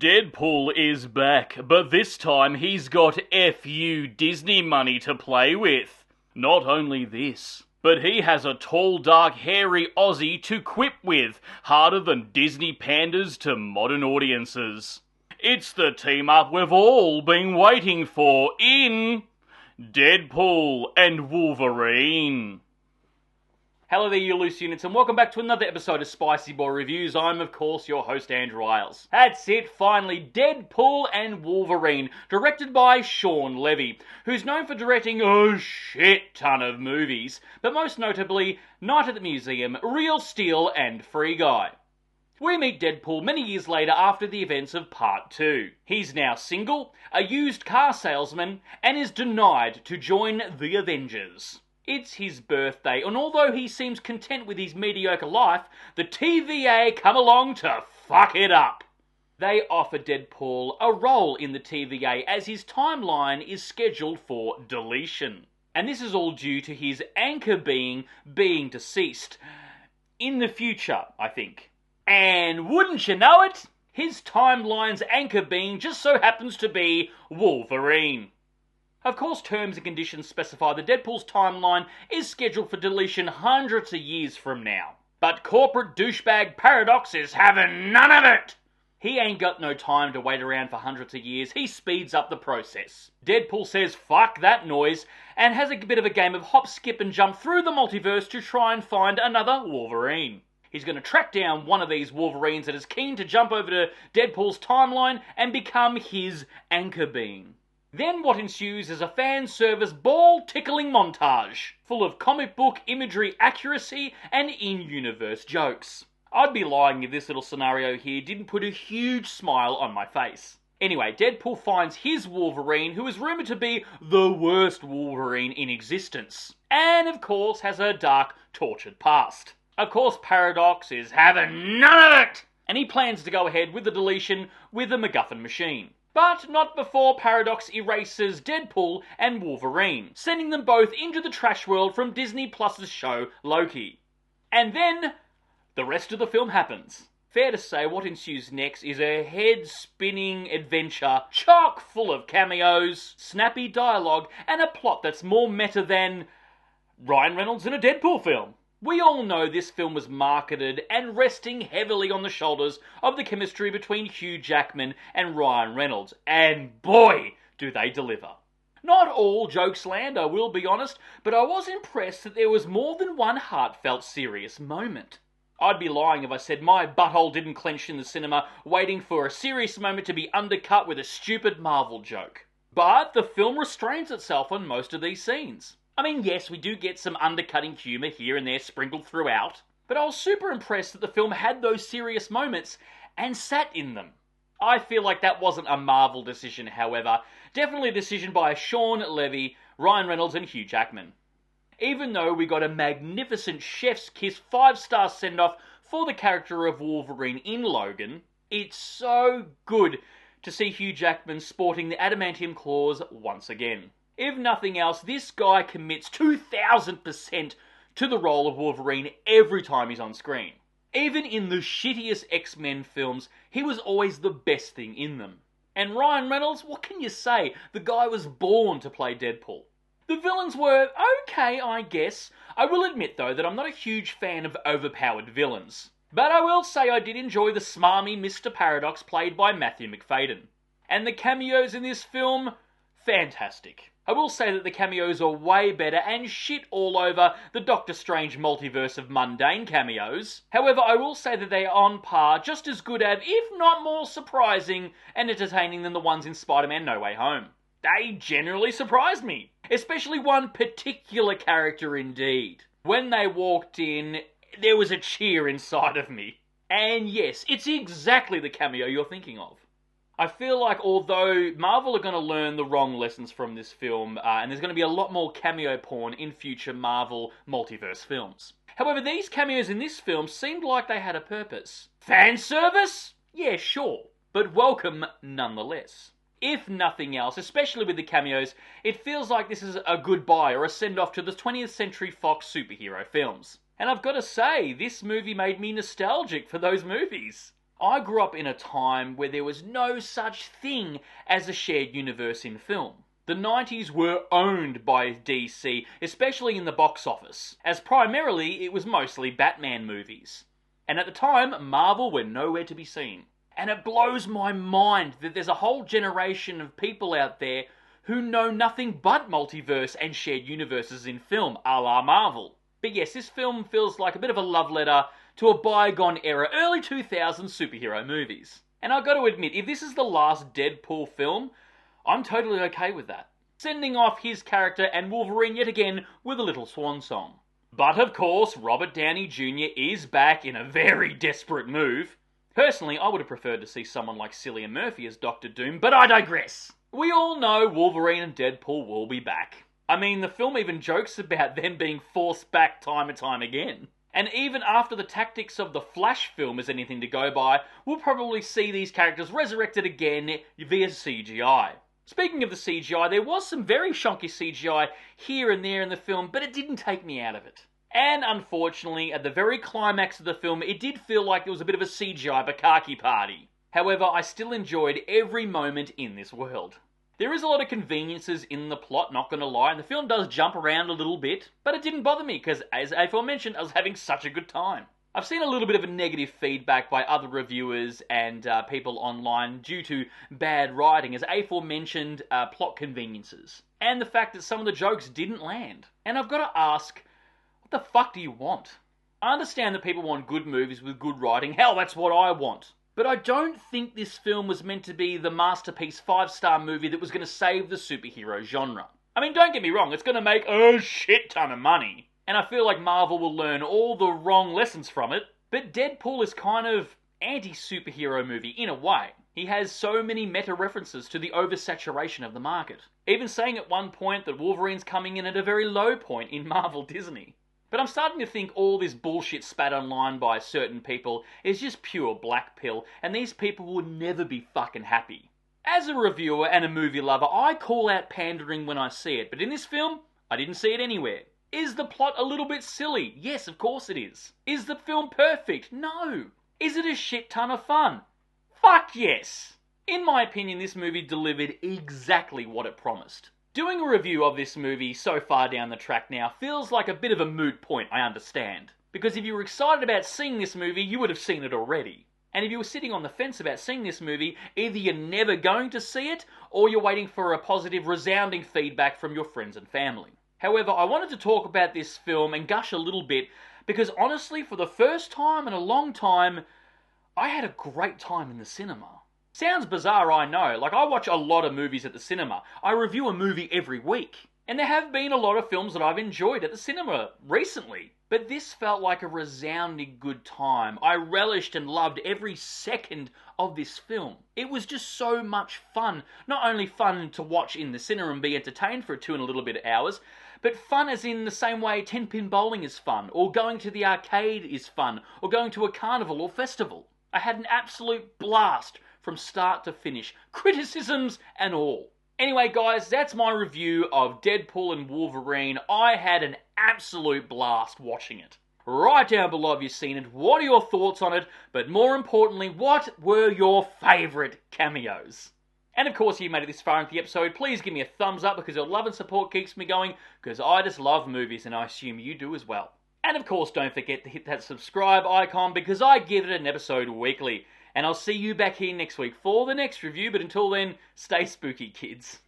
Deadpool is back, but this time he's got FU Disney money to play with. Not only this, but he has a tall, dark, hairy Aussie to quip with, harder than Disney pandas to modern audiences. It's the team-up we've all been waiting for in Deadpool and Wolverine. Hello there, you loose units, and welcome back to another episode of Spicy Boy Reviews. I'm, of course, your host, Andrew Iles. That's it, finally, Deadpool and Wolverine, directed by Shawn Levy, who's known for directing a shit ton of movies, but most notably, Night at the Museum, Real Steel, and Free Guy. We meet Deadpool many years later after the events of Part 2. He's now single, a used car salesman, and is denied to join the Avengers. It's his birthday, and although he seems content with his mediocre life, the TVA come along to fuck it up. They offer Deadpool a role in the TVA as his timeline is scheduled for deletion. And this is all due to his anchor being deceased. In the future, I think. And wouldn't you know it, his timeline's anchor being just so happens to be Wolverine. Of course, terms and conditions specify that Deadpool's timeline is scheduled for deletion hundreds of years from now. But corporate douchebag Paradox is having none of it! He ain't got no time to wait around for hundreds of years, he speeds up the process. Deadpool says fuck that noise, and has a bit of a game of hop, skip and jump through the multiverse to try and find another Wolverine. He's going to track down one of these Wolverines that is keen to jump over to Deadpool's timeline and become his anchor being. Then what ensues is a fan service ball-tickling montage, full of comic book imagery accuracy and in-universe jokes. I'd be lying if this little scenario here didn't put a huge smile on my face. Anyway, Deadpool finds his Wolverine, who is rumoured to be the worst Wolverine in existence, and of course has a dark, tortured past. Of course, Paradox is having none of it, and he plans to go ahead with the deletion with the MacGuffin machine. But not before Paradox erases Deadpool and Wolverine, sending them both into the trash world from Disney Plus's show Loki. And then, the rest of the film happens. Fair to say, what ensues next is a head-spinning adventure chock full of cameos, snappy dialogue, and a plot that's more meta than Ryan Reynolds in a Deadpool film. We all know this film was marketed and resting heavily on the shoulders of the chemistry between Hugh Jackman and Ryan Reynolds, and boy, do they deliver. Not all jokes land, I will be honest, but I was impressed that there was more than one heartfelt, serious moment. I'd be lying if I said my butthole didn't clench in the cinema waiting for a serious moment to be undercut with a stupid Marvel joke. But the film restrains itself on most of these scenes. I mean, yes, we do get some undercutting humour here and there sprinkled throughout, but I was super impressed that the film had those serious moments and sat in them. I feel like that wasn't a Marvel decision, however. Definitely a decision by Shawn Levy, Ryan Reynolds and Hugh Jackman. Even though we got a magnificent chef's kiss 5-star send-off for the character of Wolverine in Logan, it's so good to see Hugh Jackman sporting the adamantium claws once again. If nothing else, this guy commits 2,000% to the role of Wolverine every time he's on screen. Even in the shittiest X-Men films, he was always the best thing in them. And Ryan Reynolds, what can you say? The guy was born to play Deadpool. The villains were okay, I guess. I will admit, though, that I'm not a huge fan of overpowered villains. But I will say I did enjoy the smarmy Mr. Paradox played by Matthew Macfadyen. And the cameos in this film, fantastic. I will say that the cameos are way better and shit all over the Doctor Strange multiverse of mundane cameos. However, I will say that they are on par, just as good at, if not more surprising and entertaining than the ones in Spider-Man No Way Home. They generally surprised me, especially one particular character indeed. When they walked in, there was a cheer inside of me. And yes, it's exactly the cameo you're thinking of. I feel like although Marvel are going to learn the wrong lessons from this film, and there's going to be a lot more cameo porn in future Marvel multiverse films. However, these cameos in this film seemed like they had a purpose. Fan service? Yeah, sure. But welcome nonetheless. If nothing else, especially with the cameos, it feels like this is a goodbye or a send-off to the 20th Century Fox superhero films. And I've got to say, this movie made me nostalgic for those movies. I grew up in a time where there was no such thing as a shared universe in film. The 90s were owned by DC, especially in the box office, as primarily it was mostly Batman movies. And at the time, Marvel were nowhere to be seen. And it blows my mind that there's a whole generation of people out there who know nothing but multiverse and shared universes in film, a la Marvel. But yes, this film feels like a bit of a love letter to a bygone era, early 2000s superhero movies. And I've got to admit, if this is the last Deadpool film, I'm totally okay with that. Sending off his character and Wolverine yet again with a little swan song. But of course, Robert Downey Jr. is back in a very desperate move. Personally, I would have preferred to see someone like Cillian Murphy as Doctor Doom, but I digress. We all know Wolverine and Deadpool will be back. I mean, the film even jokes about them being forced back time and time again. And even after the tactics of the Flash film is anything to go by, we'll probably see these characters resurrected again via CGI. Speaking of the CGI, there was some very shonky CGI here and there in the film, but it didn't take me out of it. And unfortunately, at the very climax of the film, it did feel like it was a bit of a CGI bukkake party. However, I still enjoyed every moment in this world. There is a lot of conveniences in the plot, not gonna lie, and the film does jump around a little bit, but it didn't bother me because, as aforementioned, I was having such a good time. I've seen a little bit of a negative feedback by other reviewers and people online due to bad writing, as aforementioned plot conveniences, and the fact that some of the jokes didn't land. And I've got to ask, what the fuck do you want? I understand that people want good movies with good writing. Hell, that's what I want. But I don't think this film was meant to be the masterpiece 5-star movie that was going to save the superhero genre. I mean, don't get me wrong, it's going to make a shit ton of money. And I feel like Marvel will learn all the wrong lessons from it. But Deadpool is kind of anti-superhero movie in a way. He has so many meta-references to the oversaturation of the market. Even saying at one point that Wolverine's coming in at a very low point in Marvel Disney. But I'm starting to think all this bullshit spat online by certain people is just pure black pill, and these people will never be fucking happy. As a reviewer and a movie lover, I call out pandering when I see it, but in this film, I didn't see it anywhere. Is the plot a little bit silly? Yes, of course it is. Is the film perfect? No. Is it a shit ton of fun? Fuck yes. In my opinion, this movie delivered exactly what it promised. Doing a review of this movie so far down the track now feels like a bit of a moot point, I understand. Because if you were excited about seeing this movie, you would have seen it already. And if you were sitting on the fence about seeing this movie, either you're never going to see it, or you're waiting for a positive, resounding feedback from your friends and family. However, I wanted to talk about this film and gush a little bit, because honestly, for the first time in a long time, I had a great time in the cinema. Sounds bizarre, I know. Like, I watch a lot of movies at the cinema. I review a movie every week. And there have been a lot of films that I've enjoyed at the cinema recently. But this felt like a resounding good time. I relished and loved every second of this film. It was just so much fun. Not only fun to watch in the cinema and be entertained for 2 and a little bit of hours, but fun as in the same way 10-pin bowling is fun, or going to the arcade is fun, or going to a carnival or festival. I had an absolute blast from start to finish, criticisms and all. Anyway guys, that's my review of Deadpool and Wolverine. I had an absolute blast watching it. Write down below if you've seen it, what are your thoughts on it, but more importantly, what were your favourite cameos? And of course, if you made it this far into the episode, please give me a thumbs up because your love and support keeps me going, because I just love movies and I assume you do as well. And of course, don't forget to hit that subscribe icon because I give it an episode weekly. And I'll see you back here next week for the next review, but until then, stay spooky, kids.